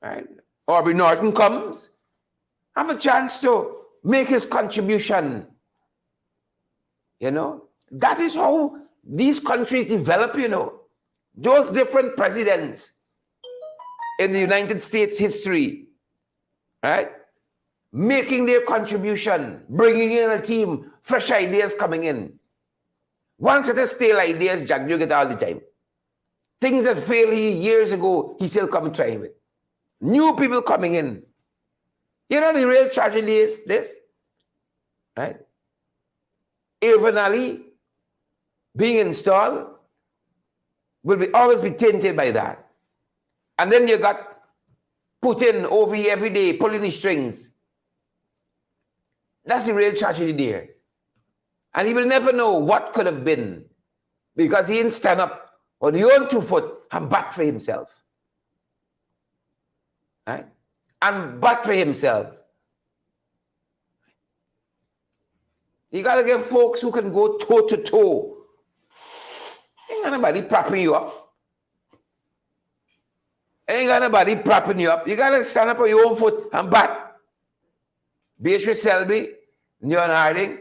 A: right? Aubrey Norton comes, have a chance to make his contribution. That is how these countries develop, Those different presidents in the United States history, right? Making their contribution, bringing in a team, fresh ideas coming in. One set of stale ideas, Jack, you get all the time. Things that failed years ago, he still come and try with. New people coming in. The real tragedy is this, right? Irfan Ali being installed will always be tainted by that. And then you got Putin over here every day, pulling the strings. That's the real tragedy there. And he will never know what could have been because he didn't stand up on his own 2 foot and bat for himself. Right? And bat for himself. You got to get folks who can go toe to toe. Ain't got nobody propping you up. Ain't got nobody propping you up. You got to stand up on your own foot and bat. Beatrice Selby, Neon Harding,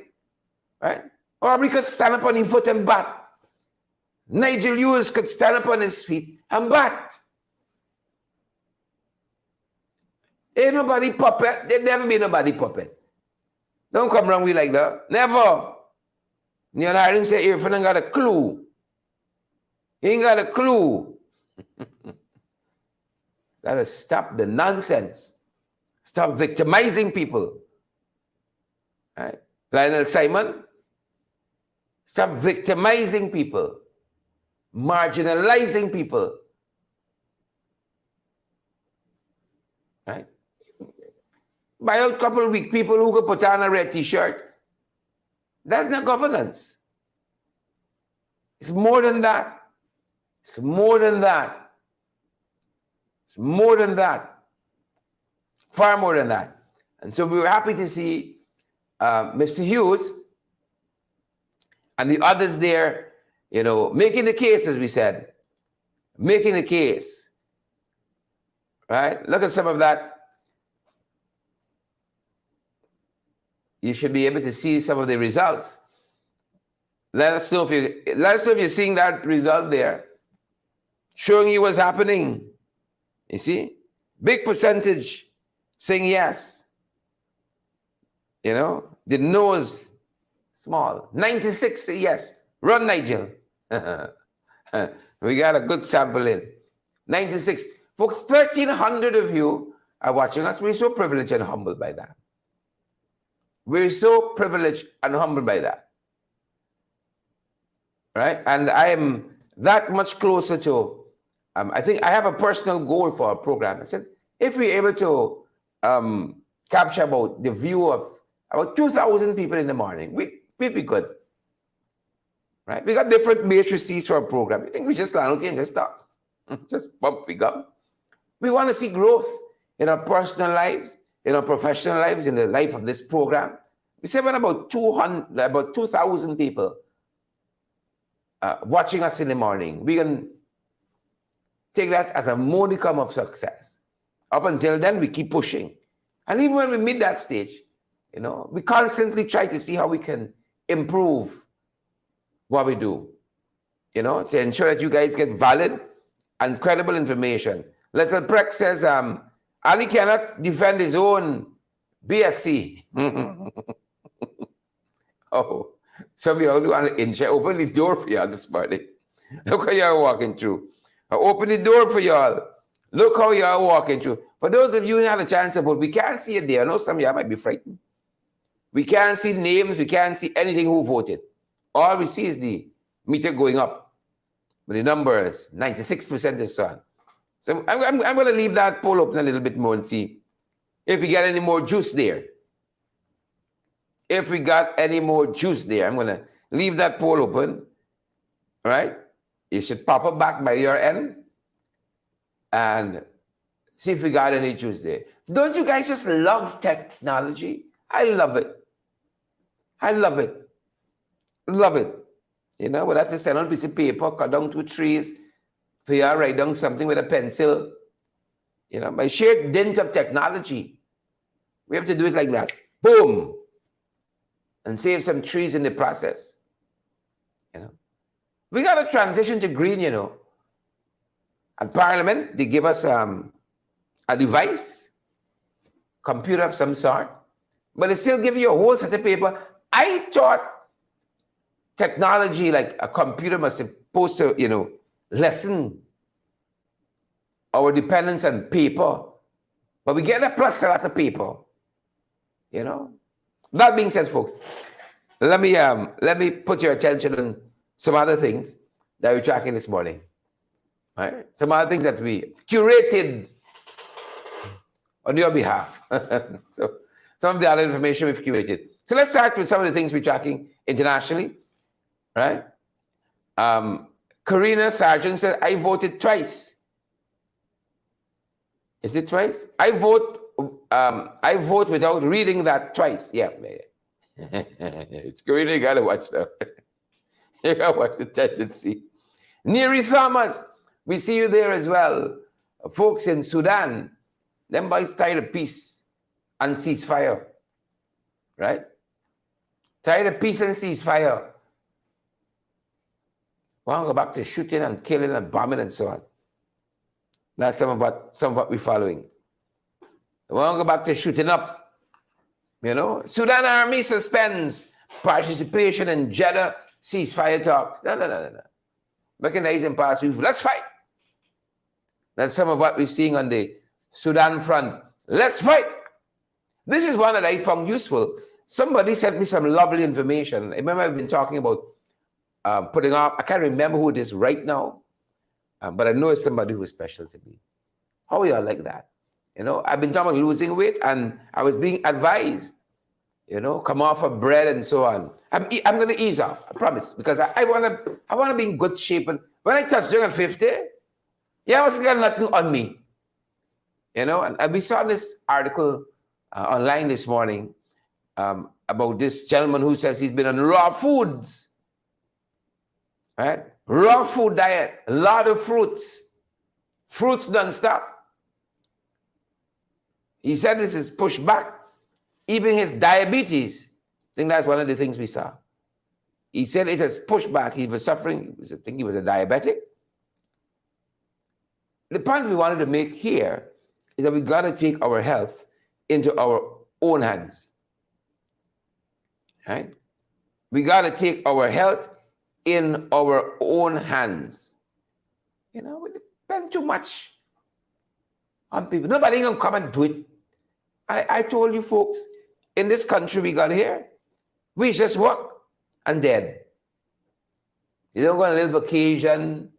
A: right? Or we could stand up on his foot and bat. Nigel Lewis could stand up on his feet and bat. Ain't nobody puppet. There never be nobody puppet. Don't come around with like that. Never. Neon Harding say Irfan ain't got a clue. He ain't got a clue. Gotta stop the nonsense. Stop victimizing people. Right? Lionel Simon, stop victimizing people. Marginalizing people. Right? Buy out a couple of weak people who could put on a red t-shirt. That's not governance. It's more than that. It's more than that. It's more than that. Far more than that. And so we were happy to see Mr. Hughes and the others there, making the case, as we said. Making the case. Right? Look at some of that. You should be able to see some of the results. Let us know if you're seeing that result there, showing you what's happening. You see, big percentage saying yes. The no's small. 96 say yes. Run, Nigel. We got a good sample in. 96. Folks, 1,300 of you are watching us. We're so privileged and humbled by that. We're so privileged and humbled by that. Right? And I am that much closer to, I think I have a personal goal for our program. I said, if we're able to capture about the view of about 2,000 people in the morning, we'd be good. Right? We got different matrices for our program. I think we just land and just talk. Just bump we go. We want to see growth in our personal lives, in our professional lives, in the life of this program. We said when about 2,000 people watching us in the morning, we can take that as a modicum of success. Up until then, we keep pushing. And even when we meet that stage, we constantly try to see how we can improve what we do, to ensure that you guys get valid and credible information. Little Prek says, Ali cannot defend his own BSc. Oh, some of you want to inch. I open the door for y'all this morning. Look how y'all walking through. I open the door for y'all. Look how y'all walking through. For those of you who had a chance to vote, we can't see it there. I know some of y'all might be frightened. We can't see names. We can't see anything who voted. All we see is the meter going up. But the numbers, 96% is on. So I'm going to leave that poll open a little bit more and see if we get any more juice there. If we got any more juice there, I'm going to leave that poll open. All right? You should pop up back by your end and See if we got any juice there. Don't you guys just love technology? I love it. I love it. Love it. You know, we'll have to send on a piece of paper, cut down 2 trees, for you write down something with a pencil. You know, by sheer dint of technology, we have to do it like that. Boom. And save some trees in the process. You know, we got to transition to green, you know. At Parliament, they give us a device, computer of some sort, but they still give you a whole set of paper. I thought technology, like a computer, must supposed to, you know, lessen our dependence on paper, but we get a plus a lot of paper, you know. That being said, folks, let me put your attention on some other things that we're tracking this morning. Right? Some other things that we curated on your behalf. So some of the other information we've curated. So let's start with some of the things we're tracking internationally. Right? Karina Sargent said, I voted twice. Is it twice? I vote without reading that twice. Yeah. It's Karina, you gotta watch that. You gotta watch the tendency. Neri Thomas, we see you there as well. Folks in Sudan, them boys tired of peace and ceasefire. Right? Tired of peace and ceasefire. Want to go back to shooting and killing and bombing and so on. That's some of what we're following. We want to go back to shooting up. You know, Sudan army suspends participation in Jeddah ceasefire talks. No. Mechanized and pass. Let's fight. That's some of what we're seeing on the Sudan front. Let's fight. This is one that I found useful. Somebody sent me some lovely information. I remember I've been talking about putting up. I can't remember who it is right now, but I know it's somebody who is special to me. How are y'all like that? You know, I've been talking about losing weight, and I was being advised, you know, come off of bread and so on. I'm going to ease off, I promise, because I want to be in good shape. And when I touched down at 50, I was got nothing on me. You know, and we saw this article online this morning about this gentleman who says he's been on raw foods, right? Raw food diet, a lot of fruits non-stop. He said this is pushed back. Even his diabetes, I think that's one of the things we saw. He said it has pushed back. He was suffering, I think he was a diabetic. The point we wanted to make here is that we got to take our health into our own hands. Right? We got to take our health in our own hands. You know, we depend too much on people. Nobody gonna come and do it. I told you folks, in this country we got here, we just work and dead. You don't go on a little vacation.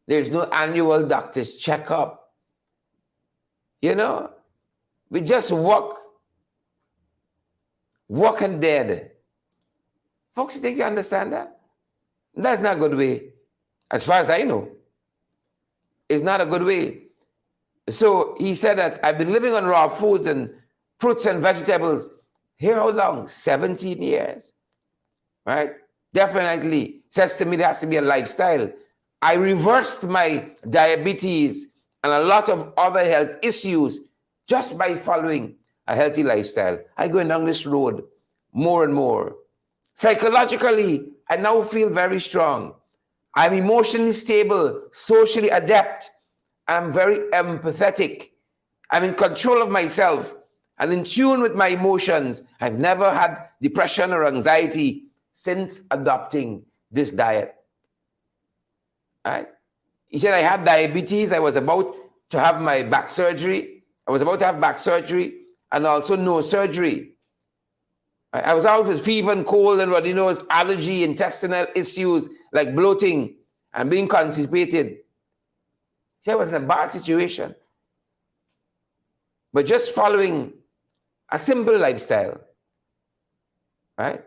A: There's no annual doctor's checkup. You know, we just work and dead. Folks, you think you understand that? That's not a good way. As far as I know, it's not a good way. So he said that I've been living on raw foods and fruits and vegetables. Here how long? 17 years. Right? Definitely. Says to me there has to be a lifestyle. I reversed my diabetes and a lot of other health issues just by following a healthy lifestyle. I go down this road more and more. Psychologically, I now feel very strong. I'm emotionally stable, socially adept. I'm very empathetic. I'm in control of myself and in tune with my emotions. I've never had depression or anxiety since adopting this diet. All right? He said, I had diabetes. I was about to have my back surgery. I was about to have back surgery and also no surgery. I was out with fever and cold and runny nose, allergy, intestinal issues like bloating and being constipated. See, I was in a bad situation. But just following a simple lifestyle, right?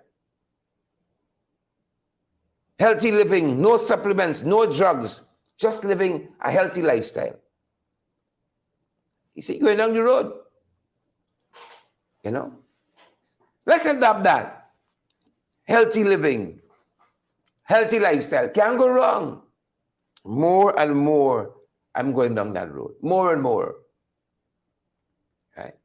A: Healthy living, no supplements, no drugs, just living a healthy lifestyle. You see, going down the road. You know? Let's adopt that. Healthy living. Healthy lifestyle. Can't go wrong. More and more, I'm going down that road. More and more. Right?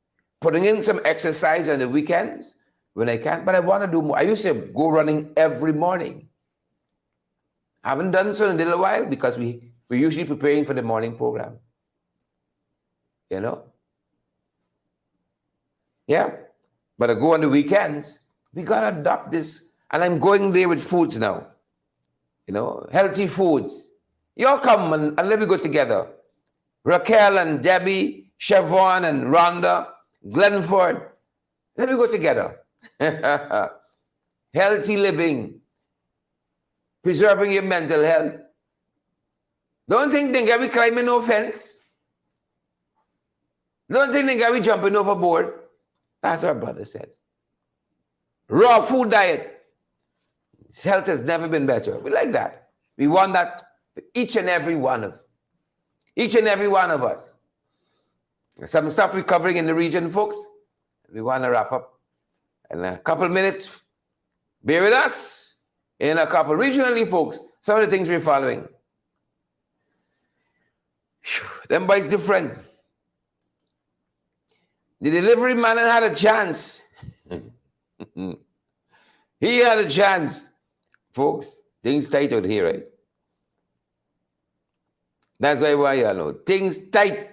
A: Putting in some exercise on the weekends when I can, but I want to do more. I used to go running every morning. Haven't done so in a little while because we're usually preparing for the morning program. You know? Yeah. But I go on the weekends. We got to adopt this. And I'm going there with foods now. You know, healthy foods. Y'all come and let me go together. Raquel and Debbie, Siobhan and Rhonda, Glenford. Let me go together. Healthy living. Preserving your mental health. Don't think they got me climbing no fence. Don't think they got me jumping overboard. That's what our brother says. Raw food diet. His health has never been better. We like that. We want that for each and every one of us. Some stuff we're covering in the region, folks. We want to wrap up in a couple minutes. Bear with us. In a couple, regionally, folks, some of the things we're following. Them boys different. The delivery man had a chance. He had a chance. Folks, things tight out here, right? That's why you know, things tight.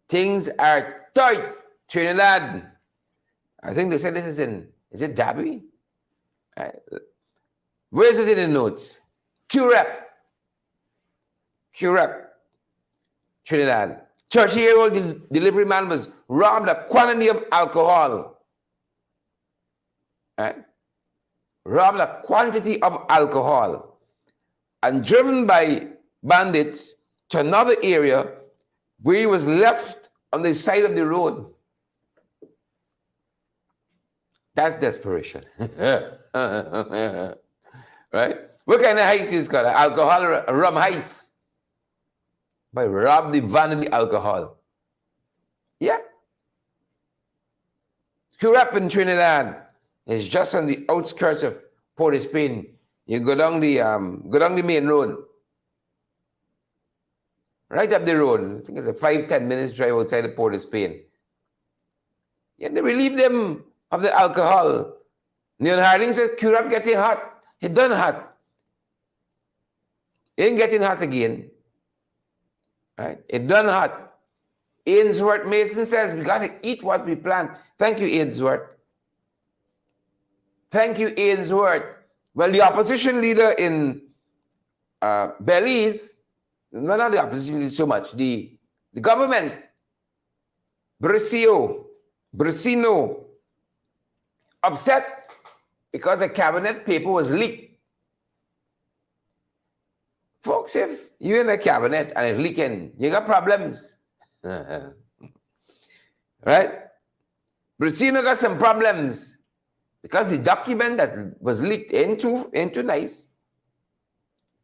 A: Things are tight. Trinidad. I think they said this is it Dabby? Where is it in the notes? QREP. Trinidad. 30-year-old delivery man was robbed a quantity of alcohol. Right? Robbed a quantity of alcohol and driven by bandits to another area where he was left on the side of the road. That's desperation. Right? What kind of heist is called? Alcohol or a rum heist? By rob the van and the alcohol. Yeah. Currap in Trinidad is just on the outskirts of Port of Spain. You go down the main road. Right up the road. I think it's a 5-10 minutes drive outside the Port of Spain. Yeah, they relieve them of the alcohol. Neil Harding said, Currap getting hot. He done hot. He ain't getting hot again. Right? It done hot. Ainsworth Mason says, we got to eat what we plant. Thank you, Ainsworth. Thank you, Ainsworth. Well, the opposition leader in Belize, not the opposition leader so much, the government, Bricino, upset because the cabinet paper was leaked. Folks, if you're in a cabinet and it's leaking, you got problems. Right? Bricino got some problems because the document that was leaked into nice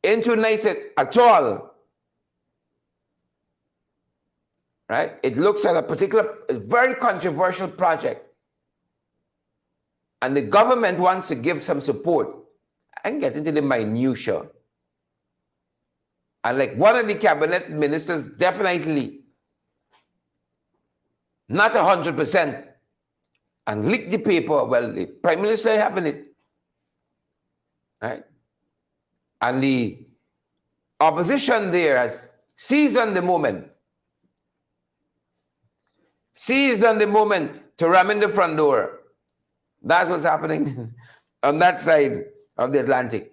A: at all. Right? It looks at a very controversial project. And the government wants to give some support and get into the minutiae. And like one of the cabinet ministers, definitely not 100%, and leaked the paper. Well, the prime minister having it, right? And the opposition there has seized on the moment to ram in the front door. That's what's happening on that side of the Atlantic.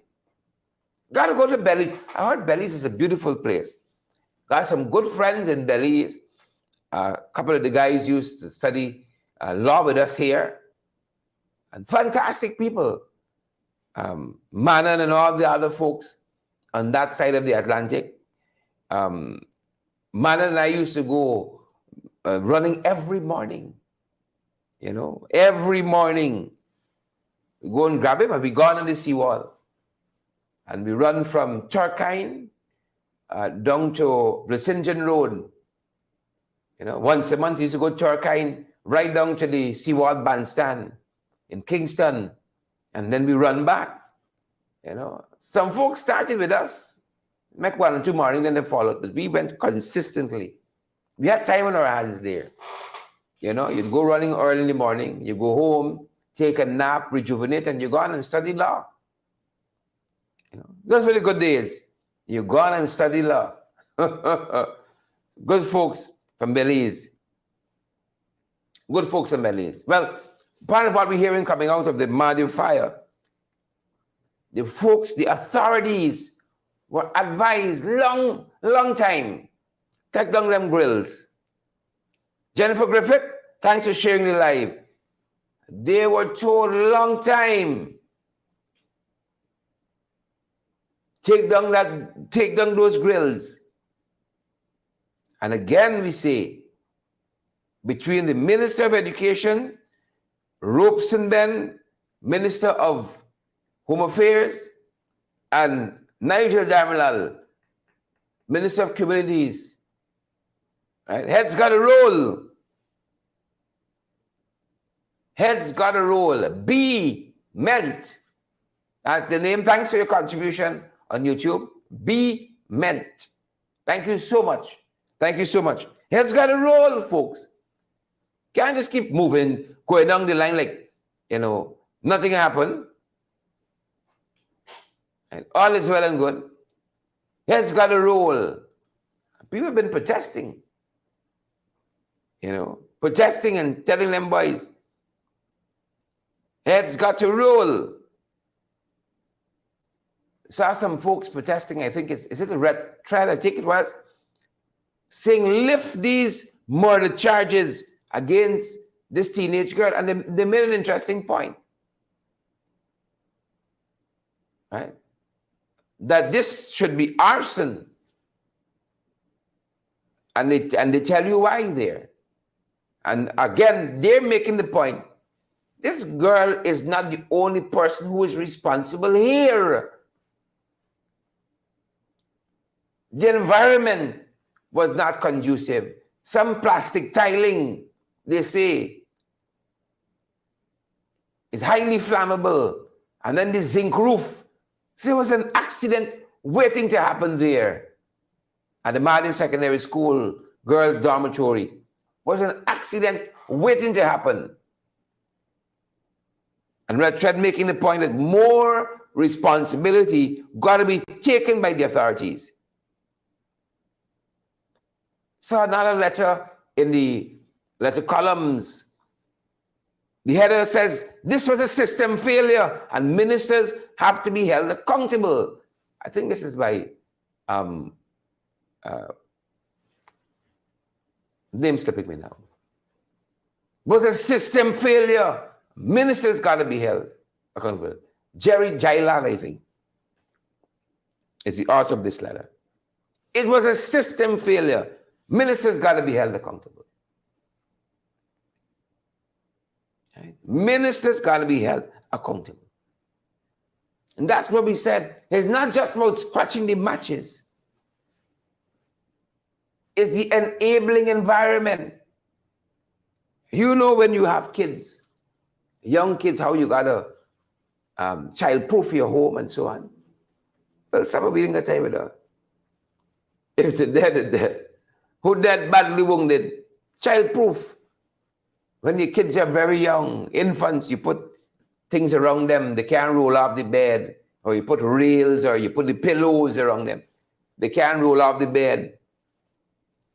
A: Got to go to Belize. I heard Belize is a beautiful place. Got some good friends in Belize. A couple of the guys used to study law with us here. And fantastic people. Manon and all the other folks on that side of the Atlantic. Manon and I used to go running every morning. You know, every morning. We go and grab him and be gone on the seawall. And we run from Turkine down to Blessingen Road You know, once a month, he used to go to Turkine, right down to the Seaward Bandstand in Kingston, and then we run back. You know, some folks started with us, make 1 or 2 mornings, then they followed, but we went consistently. We had time on our hands there. You know, you'd go running early in the morning, you go home, take a nap, rejuvenate, and you go on and study law. You know, those were the good days. You go on and study law. Good folks from Belize. Good folks from Belize. Well, part of what we're hearing coming out of the Madu fire, the folks, the authorities were advised long time, take down them grills. Jennifer Griffith, thanks for sharing the live. They were told long time, take down those grills. And again, we say, between the Minister of Education, Robeson Ben, Minister of Home Affairs, and Nigel Damelal, Minister of Communities, right? Heads got a roll. Heads got a roll. Be meant. That's the name. Thanks for your contribution on YouTube. Be meant. Thank you so much. Thank you so much. Heads got a roll, folks. Can't just keep moving, going down the line like, you know, nothing happened. And all is well and good. Heads got a roll. People have been protesting. You know, protesting and telling them boys, heads got to roll. Saw some folks protesting, I think is it a red trial? I think it was, saying lift these murder charges against this teenage girl. And they made an interesting point. Right? That this should be arson. And they tell you why there. And again, they're making the point, this girl is not the only person who is responsible here. The environment was not conducive. Some plastic tiling, they say, is highly flammable. And then the zinc roof. So there was an accident waiting to happen there. At the Martin Secondary School girls' dormitory was an accident waiting to happen. And Red Thread making the point that more responsibility got to be taken by the authorities. Saw another letter in the letter columns. The header says, this was a system failure and ministers have to be held accountable. I think this is by, name slipping me now. Was a system failure. Ministers got to be held accountable. Jerry Jailan, I think, is the author of this letter. It was a system failure. Ministers got to be held accountable. Right? Ministers got to be held accountable. And that's what we said. It's not just about scratching the matches. It's the enabling environment. You know, when you have kids, young kids, how you got to child-proof your home and so on. Well, some of we didn't get time with that. If they're dead, they're dead. Who dead, badly wounded? Child-proof. When your kids are very young, infants, you put things around them. They can't roll off the bed. Or you put rails, or you put the pillows around them. They can't roll off the bed.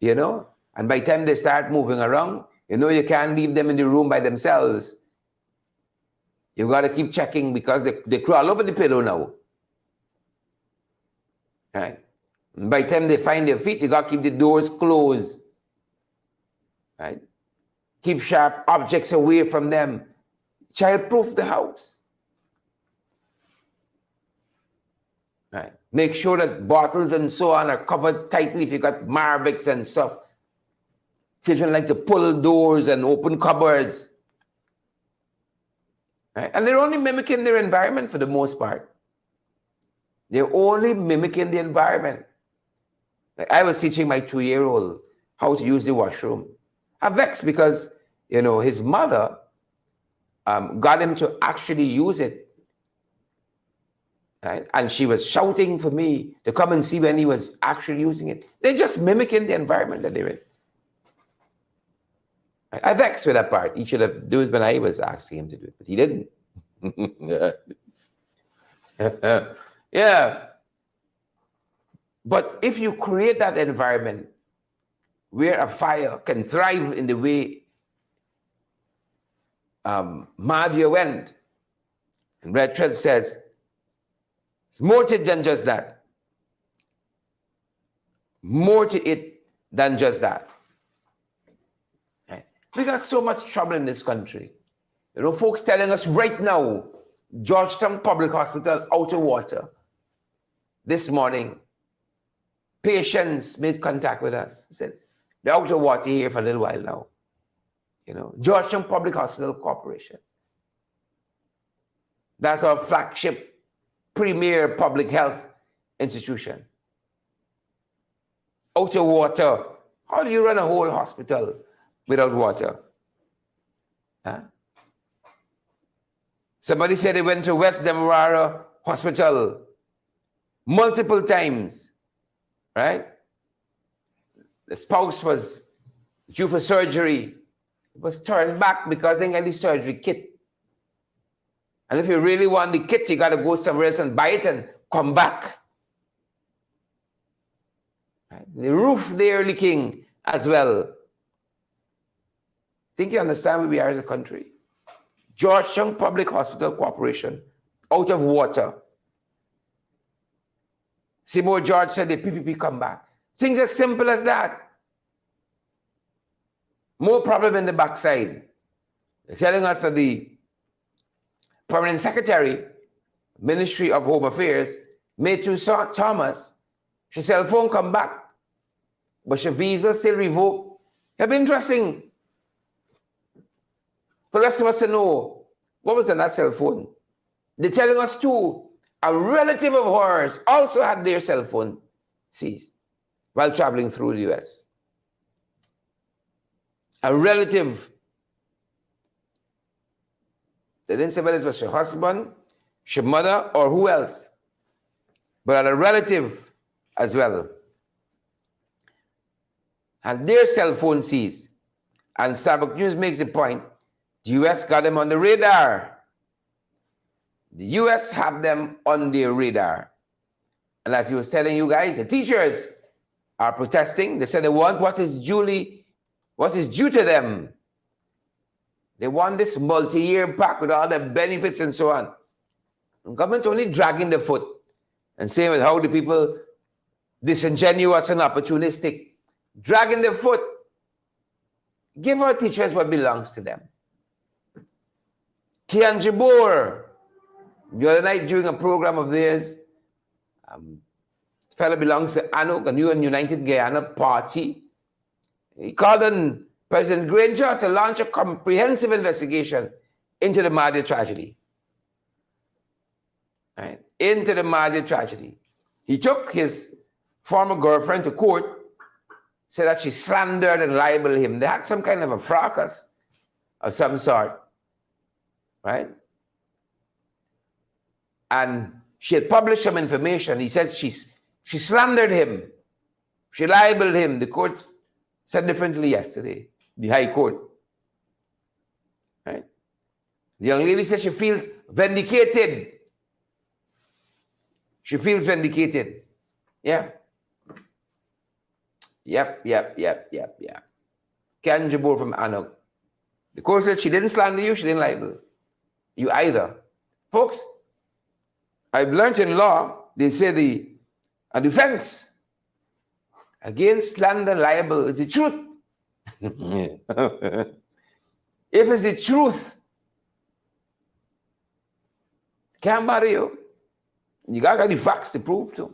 A: You know? And by the time they start moving around, you know you can't leave them in the room by themselves. You got to keep checking because they crawl over the pillow now. Right? And by the time they find their feet, you got to keep the doors closed. Right? Keep sharp objects away from them. Child-proof the house. Right? Make sure that bottles and so on are covered tightly if you got Marvics and stuff. Children like to pull doors and open cupboards. Right? And they're only mimicking their environment for the most part. They're only mimicking the environment. Like I was teaching my 2-year-old how to use the washroom. I'm vexed because, you know, his mother got him to actually use it. Right? And she was shouting for me to come and see when he was actually using it. They're just mimicking the environment that they're in. I vexed with that part. He should have done it when I was asking him to do it, but he didn't. Yeah. But if you create that environment where a fire can thrive in the way Madia went, and Red Thread says, it's more to it than just that. More to it than just that. Right? We got so much trouble in this country. You know, folks telling us right now, Georgetown Public Hospital out of water. This morning, patients made contact with us. Said, they're out of water here for a little while now. You know, Georgetown Public Hospital Corporation. That's our flagship, premier public health institution. Out of water. How do you run a whole hospital without water? Huh? Somebody said they went to West Demerara Hospital multiple times, right? The spouse was due for surgery. It was turned back because they didn't get the surgery kit. And if you really want the kit, you got to go somewhere else and buy it and come back. Right? The roof there leaking as well. Think you understand where we are as a country? Georgetown Public Hospital Corporation, out of water. Seymour George said the PPP come back. Things as simple as that. More problem in the backside. They're telling us that the Permanent Secretary, Ministry of Home Affairs, Maytu Thomas, she cell phone come back, but her visa still revoked. It'll be interesting for the rest of us to know what was on that cell phone. They're telling us too, a relative of hers also had their cell phone seized while traveling through the US. A relative. They didn't say whether it was her husband, her mother, or who else, but a relative as well. And their cell phone seized. And Starbuck News makes the point, the US got them on the radar. The US have them on their radar. And as he was telling you guys, the teachers are protesting. They said they want what is due to them. They want this multi-year pack with all the benefits and so on. The government only dragging the foot and saying with how the people disingenuous and opportunistic, dragging their foot. Give our teachers what belongs to them. Kian Jabor, the other night during a program of theirs, fellow belongs to ANUG, a new and United Guyana party. He called on President Granger to launch a comprehensive investigation into the Madia tragedy. Right? Into the Madia tragedy. He took his former girlfriend to court, said that she slandered and libeled him. They had some kind of a fracas of some sort. Right? And she had published some information. He said she slandered him. She libeled him. The court said differently yesterday, the High Court. Right? The young lady said she feels vindicated. She feels vindicated. Yeah. Yep. Ken Jabor from ANUG. The court said she didn't slander you, she didn't libel you either. Folks, I've learned in law, they say a defense against slander and libel is the truth. If it's the truth, can't bother you. You got the facts to prove to.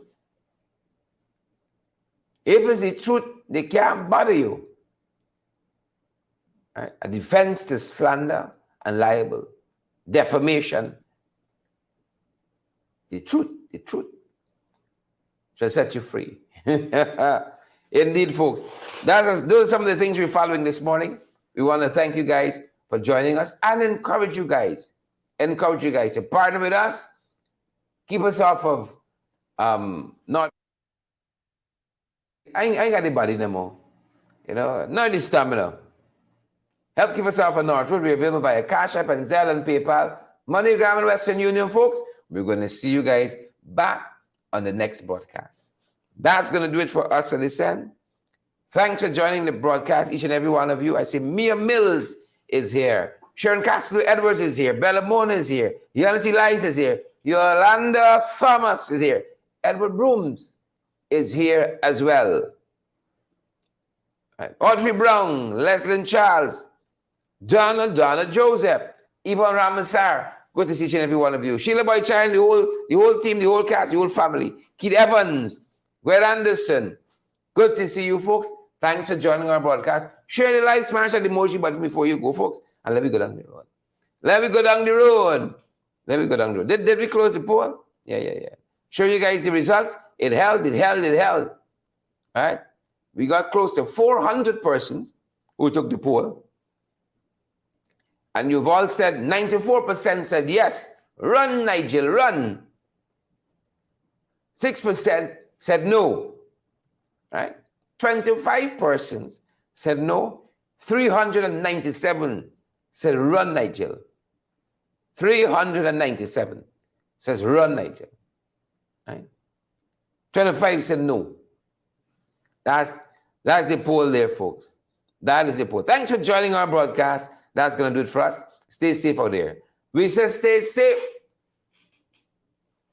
A: If it's the truth, they can't bother you. Right? A defense to slander and libel, defamation. The truth shall set you free. If Indeed, folks. Those are some of the things we're following this morning. We want to thank you guys for joining us and encourage you guys to partner with us. Keep us off of not. I ain't got the body no more. You know, not the stamina. Help keep us off of Northwood. We're available via Cash App and Zelle and PayPal. MoneyGram and Western Union, folks. We're going to see you guys back on the next broadcast. That's going to do it for us at this end. Thanks for joining the broadcast, each and every one of you. I see Mia Mills is here. Sharon Castro Edwards is here. Bella Mona is here. Unity Lice is here. Yolanda Thomas is here. Edward Brooms is here as well. Right. Audrey Brown, Leslyn Charles, Donna Joseph, Yvonne Ramasar. Good to see each and every one of you. Sheila Boy Child, the whole team, the whole cast, the whole family. Keith Evans, Gwen Anderson. Good to see you, folks. Thanks for joining our broadcast. Share the live, smash that emoji button before you go, folks. And let me go down the road. Let me go down the road. Did we close the poll? Yeah. Show you guys the results. It held. All right. We got close to 400 persons who took the poll. And you've all said, 94% said yes. Run, Nigel, run. 6% said no. Right? 25 persons said no. 397 said run, Nigel. 397 says run, Nigel. Right? 25 said no. That's the poll there, folks. That is the poll. Thanks for joining our broadcast. That's going to do it for us. Stay safe out there. We say stay safe.